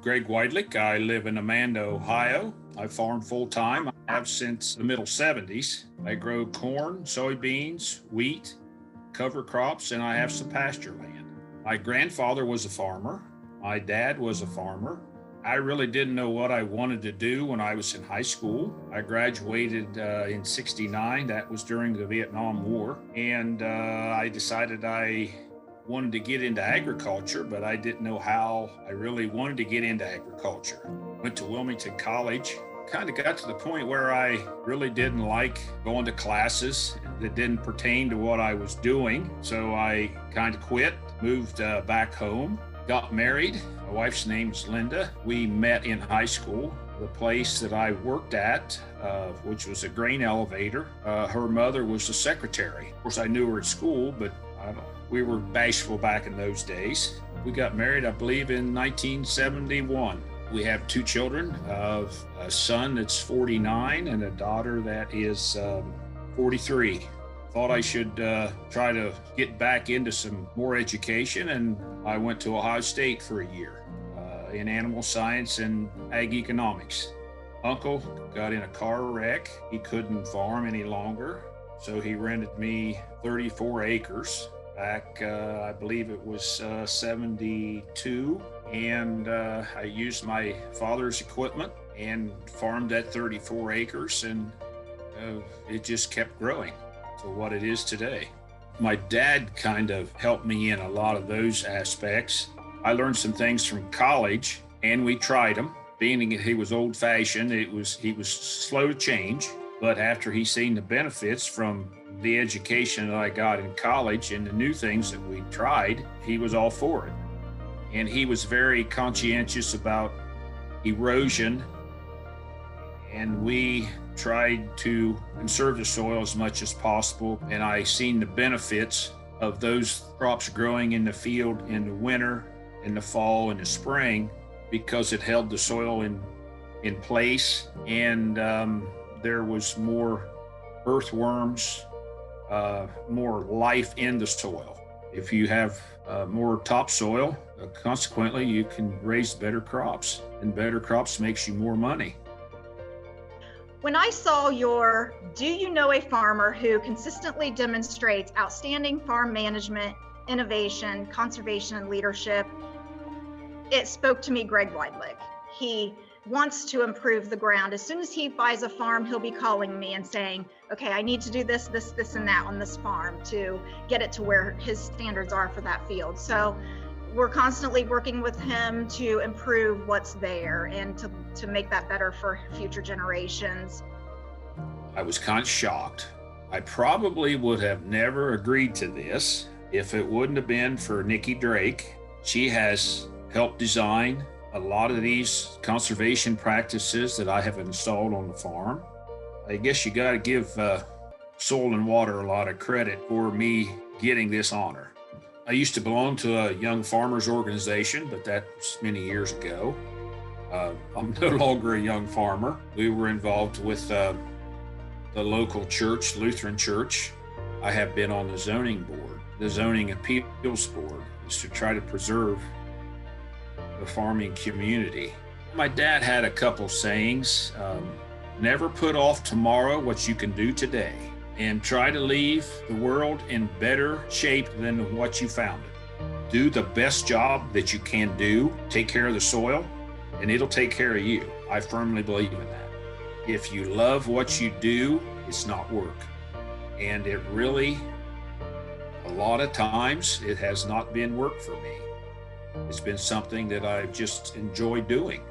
Greg Waidelich. I live in Amanda, Ohio. I farm full-time. I have since the middle 70s. I grow corn, soybeans, wheat, cover crops, and I have some pasture land. My grandfather was a farmer. My dad was a farmer. I really didn't know what I wanted to do when I was in high school. I graduated in '69. That was during the Vietnam War. And I decided I wanted to get into agriculture, but I didn't know how I really wanted to get into agriculture. Went to Wilmington College. Kind of got to the point where I really didn't like going to classes that didn't pertain to what I was doing. So I kind of quit, moved back home, got married. My wife's name is Linda. We met in high school. The place that I worked at, which was a grain elevator, her mother was the secretary. Of course, I knew her at school, but we were bashful back in those days. We got married, I believe, in 1971. We have two children, a son that's 49 and a daughter that is 43. Thought I should try to get back into some more education, and I went to Ohio State for a year in animal science and ag economics. Uncle got in a car wreck. He couldn't farm any longer, so he rented me 34 acres back, I believe it was 72. And I used my father's equipment and farmed that 34 acres, and it just kept growing to what it is today. My dad kind of helped me in a lot of those aspects. I learned some things from college, and we tried them. Being that he was old-fashioned, he was slow to change. But after he seen the benefits from the education that I got in college and the new things that we tried, he was all for it. And he was very conscientious about erosion, and we tried to conserve the soil as much as possible. And I seen the benefits of those crops growing in the field in the winter, in the fall, and the spring, because it held the soil in place, and there was more earthworms, more life in the soil. If you have more topsoil, consequently, you can raise better crops, and better crops makes you more money. When I saw your "Do You Know a Farmer Who Consistently Demonstrates Outstanding Farm Management, Innovation, Conservation, and Leadership," it spoke to me Greg Waidelich. He wants to improve the ground. As soon as he buys a farm, he'll be calling me and saying, okay, I need to do this, and that on this farm to get it to where his standards are for that field. So we're constantly working with him to improve what's there and to make that better for future generations. I was kind of shocked. I probably would have never agreed to this if it wouldn't have been for Nikki Drake. She has helped design a lot of these conservation practices that I have installed on the farm. I guess you got to give Soil and Water a lot of credit for me getting this honor. I used to belong to a young farmers organization, but that was many years ago. I'm no longer a young farmer. We were involved with the local church, Lutheran Church. I have been on the zoning board. The zoning appeals board is to try to preserve the farming community. My dad had a couple sayings. Never put off tomorrow what you can do today, and try to leave the world in better shape than what you found it. Do the best job that you can do. Take care of the soil, and it'll take care of you. I firmly believe in that. If you love what you do, it's not work. And it really, a lot of times, it has not been work for me. It's been something that I've just enjoyed doing.